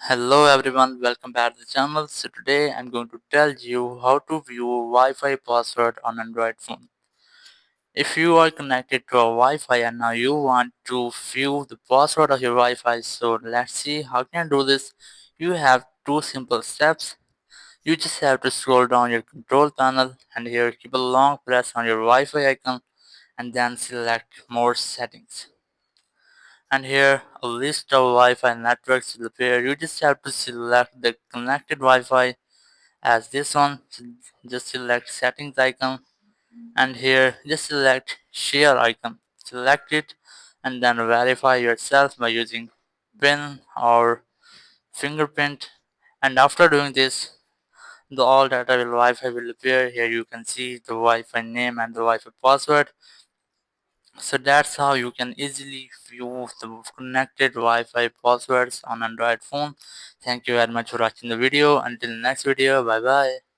Hello everyone, welcome back to the channel. So today I'm going to tell you how to view Wi-Fi password on Android phone. If you are connected to a Wi-Fi and now you want to view the password of your Wi-Fi, so let's see how can you do this. You have two simple steps. You just have to scroll down your control panel and here keep a long press on your Wi-Fi icon and then select more settings. And here a list of Wi-Fi networks will appear. You just have to select the connected Wi-Fi as this one. Just select settings icon and here just select share icon. Select it and then verify yourself by using pin or fingerprint. And after doing this, the all data will Wi-Fi will appear. Here you can see the Wi-Fi name and the Wi-Fi password. So that's how you can easily view the connected Wi-Fi passwords on Android phone. Thank you very much for watching the video. Until next video, bye bye.